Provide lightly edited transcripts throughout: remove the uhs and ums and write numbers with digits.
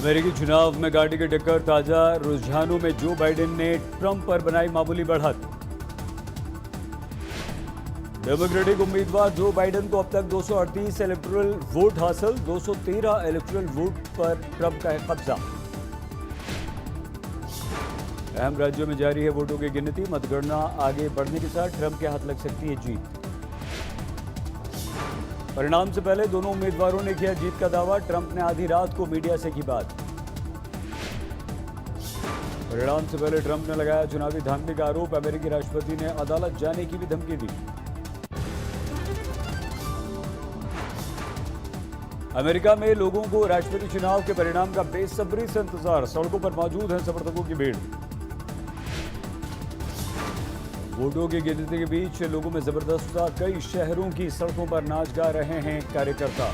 अमेरिकी चुनाव में गाड़ी की टक्कर, ताजा रुझानों में जो बाइडेन ने ट्रंप पर बनाई मामूली बढ़त। डेमोक्रेटिक उम्मीदवार जो बाइडेन को अब तक 238 इलेक्टोरल वोट हासिल, 213 इलेक्टोरल वोट पर ट्रंप का है कब्जा। अहम राज्यों में जारी है वोटों की गिनती, मतगणना आगे बढ़ने के साथ ट्रंप के हाथ लग सकती है जीत। परिणाम से पहले दोनों उम्मीदवारों ने किया जीत का दावा, ट्रंप ने आधी रात को मीडिया से की बात। परिणाम से पहले ट्रंप ने लगाया चुनावी धांधली का आरोप, अमेरिकी राष्ट्रपति ने अदालत जाने की भी धमकी दी। अमेरिका में लोगों को राष्ट्रपति चुनाव के परिणाम का बेसब्री से इंतजार, सड़कों पर मौजूद है समर्थकों की भीड़। वोटों की गिनती के बीच लोगों में जबरदस्त उत्साह, कई शहरों की सड़कों पर नाच गा रहे हैं कार्यकर्ता।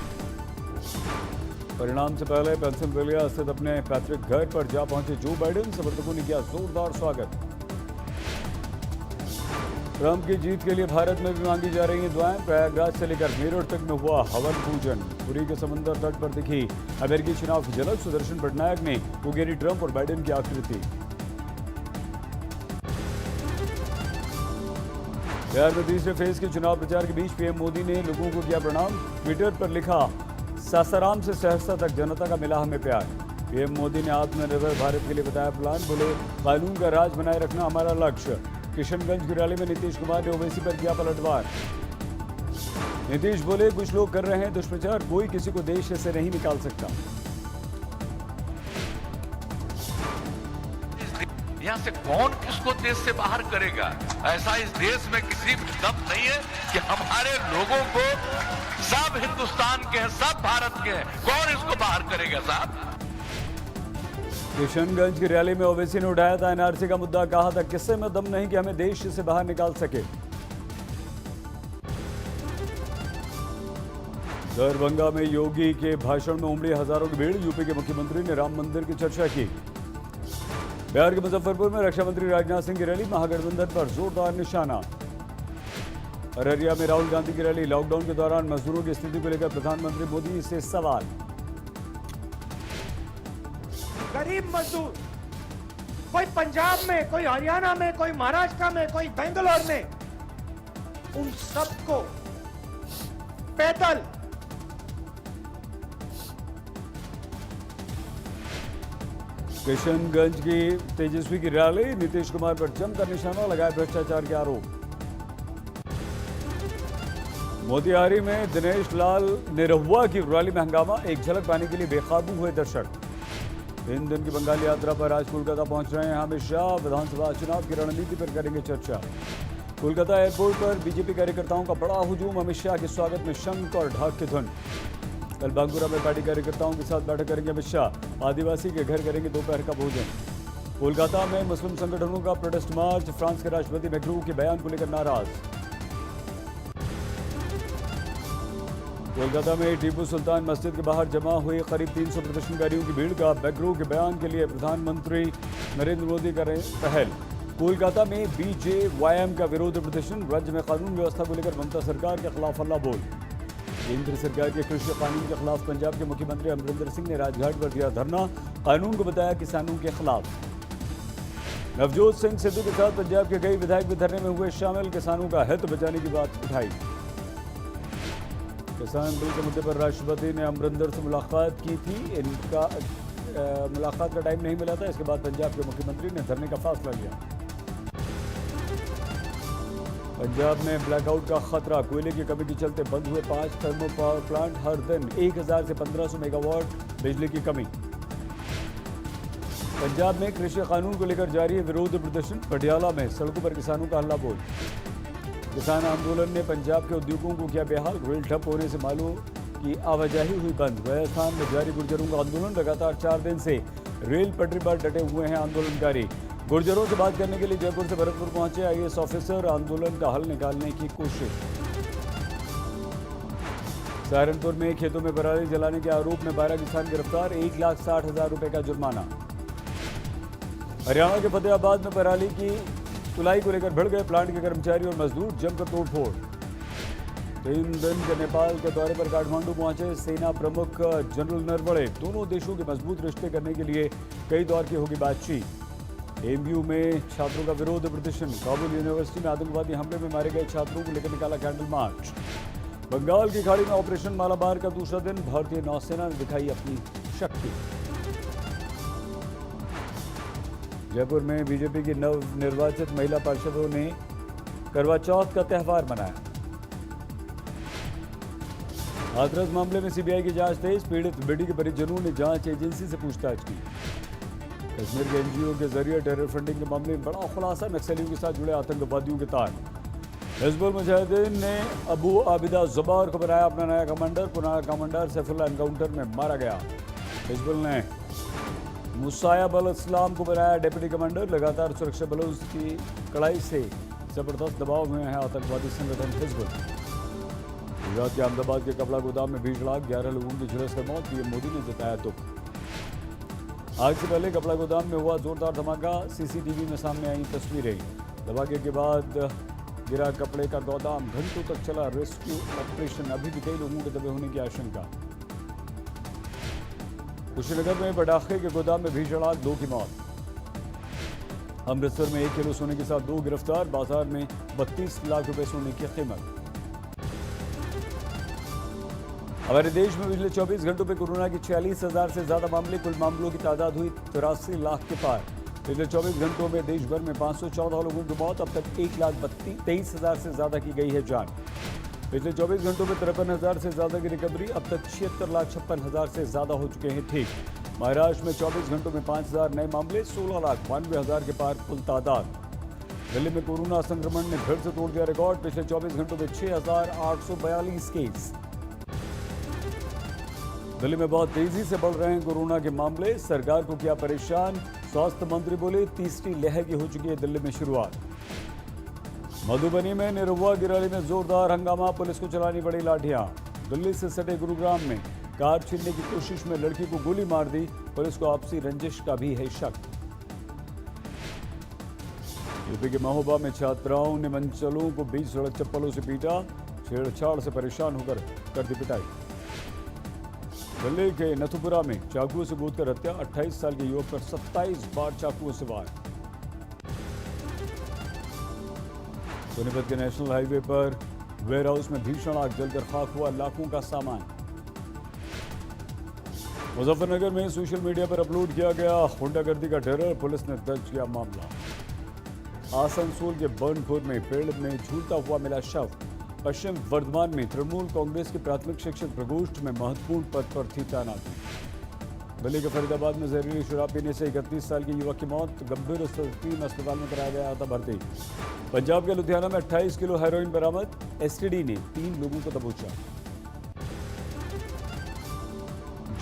परिणाम से पहले पेंसिल्वेनिया स्थित अपने पैतृक घर पर जा पहुंचे जो बाइडेन, समर्थकों ने किया जोरदार स्वागत। ट्रंप की जीत के लिए भारत में भी मांगी जा रही हैं दुआएं, प्रयागराज से लेकर मेरठ तक में हुआ हवन पूजन। पुरी के समंदर तट पर दिखी अमेरिकी चुनाव की झलक, सुदर्शन पटनायक ने उगेरी ट्रंप और बाइडेन की आकृति। बिहार में तीसरे फेज के चुनाव प्रचार के बीच पीएम मोदी ने लोगों को किया प्रणाम, ट्विटर पर लिखा, सासाराम से सहरसा तक जनता का मिला हमें प्यार। पीएम मोदी ने आत्मनिर्भर भारत के लिए बताया प्लान, बोले कानून का राज बनाए रखना हमारा लक्ष्य। किशनगंज की रैली में नीतीश कुमार ने ओवैसी पर किया पलटवार। नीतीश बोले कुछ लोग कर रहे हैं दुष्प्रचार, कोई किसी को देश से नहीं निकाल सकता। यहाँ से कौन किसको देश से बाहर करेगा? ऐसा इस देश में किसी दम नहीं है कि हमारे लोगों को, सब हिंदुस्तान के हैं, सब भारत के हैं, कौन इसको बाहर करेगा साहब? किशनगंज की रैली में ओवैसी ने उठाया था एनआरसी का मुद्दा, कहा था किससे में दम नहीं कि हमें देश से बाहर निकाल सके। दरभंगा में योगी के भाषण में उमड़ी हजारों की भीड़, यूपी के मुख्यमंत्री ने राम मंदिर की चर्चा की। बिहार के मुजफ्फरपुर में रक्षा मंत्री राजनाथ सिंह की रैली, महागठबंधन पर जोरदार निशाना। अररिया में राहुल गांधी की रैली, लॉकडाउन के दौरान मजदूरों की स्थिति को लेकर प्रधानमंत्री मोदी से सवाल। गरीब मजदूर, कोई पंजाब में, कोई हरियाणा में, कोई महाराष्ट्र में, कोई बेंगलोर में, उन सबको पैदल किशनगंज की तेजस्वी की रैली, नीतीश कुमार पर जमकर निशाना लगाया, भ्रष्टाचार के आरोप। मोतिहारी में दिनेश लाल निरहुआ की रैली में हंगामा, एक झलक पाने के लिए बेकाबू हुए दर्शक। 3 दिन की बंगाल यात्रा पर आज कोलकाता पहुंच रहे हैं अमित शाह, विधानसभा चुनाव की रणनीति पर करेंगे चर्चा। कोलकाता एयरपोर्ट पर बीजेपी कार्यकर्ताओं का बड़ा हुजूम, अमित शाह के स्वागत में शंख और ढाक की धुन। कल बांकुरा में पार्टी कार्यकर्ताओं के साथ बैठक करेंगे अमित शाह, आदिवासी के घर करेंगे दोपहर का भोजन। कोलकाता में मुस्लिम संगठनों का प्रोटेस्ट मार्च, फ्रांस के राष्ट्रपति मैक्रों के बयान को लेकर नाराज। कोलकाता में टीपू सुल्तान मस्जिद के बाहर जमा हुए करीब 300 प्रदर्शनकारियों की भीड़ का मैक्रों के बयान के लिए प्रधानमंत्री नरेंद्र मोदी करें पहल। कोलकाता में बीजेवाईएम का विरोध प्रदर्शन, राज्य में कानून व्यवस्था को लेकर ममता सरकार के खिलाफ हल्ला बोल। केंद्र सरकार के कृषि कानून के खिलाफ पंजाब के मुख्यमंत्री अमरिंदर सिंह ने राजघाट पर दिया धरना, कानून को बताया किसानों के खिलाफ। नवजोत सिंह सिद्धू के साथ पंजाब के कई विधायक भी धरने में हुए शामिल, किसानों का हित बचाने की बात उठाई। किसान बिल के मुद्दे पर राष्ट्रपति ने अमरिंदर से मुलाकात की थी, इनका मुलाकात का टाइम नहीं मिला था, इसके बाद पंजाब के मुख्यमंत्री ने धरने का फैसला लिया। पंजाब में ब्लैकआउट का खतरा, कोयले की कमी के चलते बंद हुए 5 थर्मल पावर प्लांट, हर दिन 1000 से 1500 मेगावाट बिजली की कमी। पंजाब में कृषि कानून को लेकर जारी है विरोध प्रदर्शन, पटियाला में सड़कों पर किसानों का हल्ला बोल। किसान आंदोलन ने पंजाब के उद्योगों को किया बेहाल, रेल ठप होने से मालों की आवाजाही हुई बंद। राजस्थान में जारी गुर्जरों का आंदोलन, लगातार 4 दिन से रेल पटरी पर डटे हुए हैं आंदोलनकारी। गुर्जरों से बात करने के लिए जयपुर से भरतपुर पहुंचे आईएएस ऑफिसर, आंदोलन का हल निकालने की कोशिश। सहारनपुर में खेतों में पराली जलाने के आरोप में 12 किसान गिरफ्तार, 1,60,000 रुपए का जुर्माना। हरियाणा के फतेहाबाद में पराली की तुलाई को लेकर भिड़ गए प्लांट के कर्मचारी और मजदूर, जमकर तोड़फोड़। 3 दिन के नेपाल के दौरे पर काठमांडू पहुंचे सेना प्रमुख जनरल नरवणे। दोनों देशों के मजबूत रिश्ते करने के लिए कई दौर की होगी बातचीत। एमयू में छात्रों का विरोध प्रदर्शन। काबुल यूनिवर्सिटी में आतंकवादी हमले में मारे गए छात्रों को लेकर निकाला कैंडल मार्च। बंगाल की खाड़ी में ऑपरेशन मालाबार का दूसरा दिन। भारतीय नौसेना ने दिखाई अपनी शक्ति। जयपुर में बीजेपी की नव निर्वाचित महिला पार्षदों ने करवा चौथ का त्यौहार मनाया। हाथरस मामले में सीबीआई की जांच तेज। पीड़ित बेटी के परिजनों ने जांच एजेंसी से पूछताछ की। कश्मीर के एनजीओ के जरिए टेरर फंडिंग के मामले में बड़ा खुलासा। नक्सलियों के साथ जुड़े आतंकवादियों के तार। हिजबुल मुजाहिदीन ने अबू आबिदा जुबार को बनाया अपना नया कमांडर। पुराना कमांडर सैफुल्लाह एनकाउंटर में मारा गया। हिजबुल ने मुसायब अल इस्लाम को बनाया डिप्टी कमांडर। लगातार सुरक्षा बलों की कड़ाई से जबरदस्त दबाव में है आतंकवादी संगठन हिजबुल। गुजरात के अहमदाबाद के कपड़ा गोदाम में भीषण आग। 11 लोगों की झुलसकर मौत। पीएम मोदी ने जताया दुख। आग से पहले कपड़ा गोदाम में हुआ जोरदार धमाका। सीसीटीवी में सामने आई तस्वीरें। धमाके के बाद गिरा कपड़े का गोदाम। घंटों तक चला रेस्क्यू ऑपरेशन। अभी भी कई लोगों के दबे होने की आशंका। कुशीनगर में पटाखे के गोदाम में भीषण आग। 2 की मौत। अमृतसर में 1 किलो सोने के साथ 2 गिरफ्तार। बाजार में 32 लाख रुपए सोने की कीमत। हमारे देश में पिछले 24 घंटों में कोरोना की 46,000 से ज्यादा मामले। कुल मामलों की तादाद हुई 83 लाख के पार। पिछले 24 घंटों में देश भर में 514 लोगों की मौत। अब तक 1,23,000 से ज्यादा की गई है जान। पिछले 24 घंटों में 53,000 से ज्यादा की रिकवरी। अब तक 76,56,000 से ज्यादा हो चुके हैं ठीक। महाराष्ट्र में 24 घंटों में 5,000 नए मामले। 16,92,000 के पार कुल तादाद। दिल्ली में कोरोना संक्रमण ने फिर से तोड़ दिया रिकॉर्ड। पिछले 24 घंटों में 6,842 केस। दिल्ली में बहुत तेजी से बढ़ रहे हैं कोरोना के मामले। सरकार को किया परेशान। स्वास्थ्य मंत्री बोले तीसरी लहर की हो चुकी है दिल्ली में शुरुआत। मधुबनी में निरहुआ की रैली में जोरदार हंगामा। पुलिस को चलानी पड़ी लाठियां। दिल्ली से सटे गुरुग्राम में कार छीनने की कोशिश में लड़की को गोली मार दी। पुलिस को आपसी रंजिश का भी है शक। यूपी के महोबा में छात्राओं ने मंचलों को बीच सड़क चप्पलों से पीटा। छेड़छाड़ से परेशान होकर कर दी पिटाई। दिल्ली के नथुपुरा में चाकुओं से कूदकर हत्या। 28 साल के युवक पर 27 बार चाकुओं से वार। सोनीपत के नेशनल हाईवे पर वेयर हाउस में भीषण आग। जलकर खाक हुआ लाखों का सामान। मुजफ्फरनगर में सोशल मीडिया पर अपलोड किया गया गुंडागर्दी का टेरर। पुलिस ने दर्ज किया मामला। आसनसोल के बर्नपुर में पेड़ में झूलता हुआ मिला शव। पश्चिम वर्धमान में तृणमूल कांग्रेस के प्राथमिक शिक्षक प्रकोष्ठ में महत्वपूर्ण पद पर थी तैनाती। दिल्ली के फरीदाबाद में जहरीली शराब पीने से 31 साल के युवक की मौत। गंभीर स्थिति में अस्पताल में कराया गया था भर्ती। पंजाब के लुधियाना में 28 किलो हेरोइन बरामद। एसटीडी ने 3 लोगों को दबोचा।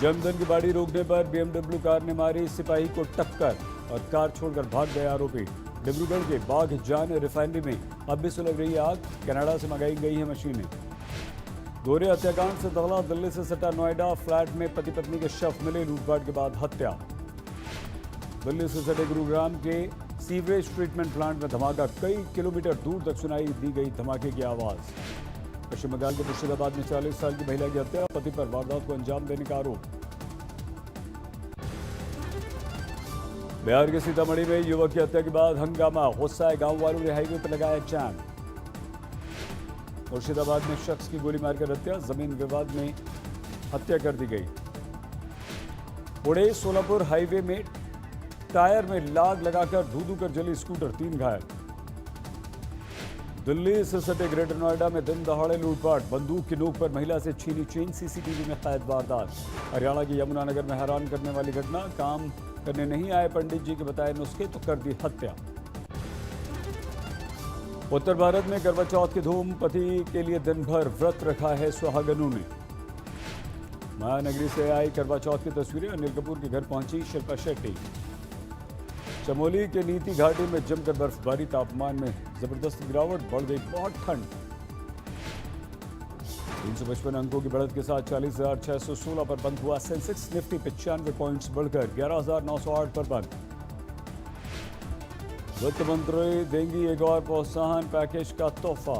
जमदन की बाड़ी रोकने पर बीएमडब्ल्यू कार ने मारी सिपाही को टक्कर और कार छोड़कर भाग गए आरोपी। डिब्रूगढ़ के बाघजान रिफाइनरी में अब भी सुलग रही आग। कनाडा से मंगाई गई है मशीनें। दोहरे हत्याकांड से दगला। दिल्ली से सटा नोएडा फ्लैट में पति पत्नी के शव मिले। लूटपाट के बाद हत्या। दिल्ली से सटे गुरुग्राम के सीवरेज ट्रीटमेंट प्लांट में धमाका। कई किलोमीटर दूर तक सुनाई दी गई धमाके की आवाज। पश्चिम बंगाल के मुर्शिदाबाद में 40 साल की महिला की हत्या। पति पर वारदात को अंजाम देने का आरोप। बिहार के सीतामढ़ी में युवक की हत्या के बाद हंगामा। गुस्साए गांव वालों ने हाईवे पर लगाया जाम। मुर्शिदाबाद में शख्स की गोली मारकर हत्या। जमीन विवाद में हत्या कर दी गई। पुणे सोलापुर हाईवे में टायर में लाग लगाकर धू कर जली स्कूटर। 3 घायल। दिल्ली से सटे ग्रेटर नोएडा में दिन दहाड़े लूटपाट। बंदूक की नोक पर महिला से छीनी चेन। सीसीटीवी में कैद वारदात। हरियाणा के यमुनानगर में हैरान करने वाली घटना। काम करने नहीं आए पंडित जी के बताए नुस्खे तो कर दी हत्या। उत्तर भारत में करवा चौथ की धूम। पति के लिए दिन भर व्रत रखा है सुहागनों ने। महानगरी से आई करवा चौथ की तस्वीरें। अनिल कपूर के घर पहुंची शिल्पा शेट्टी। चमोली के नीति घाटी में जमकर बर्फबारी। तापमान में जबरदस्त गिरावट। बढ़ गई बहुत ठंड। 355 अंकों की बढ़त के साथ 40,616 पर बंद हुआ सेंसेक्स। निफ्टी 95 पॉइंट्स बढ़कर 11,908 पर बंद। वित्त मंत्री देंगी एक और प्रोत्साहन पैकेज का तोहफा।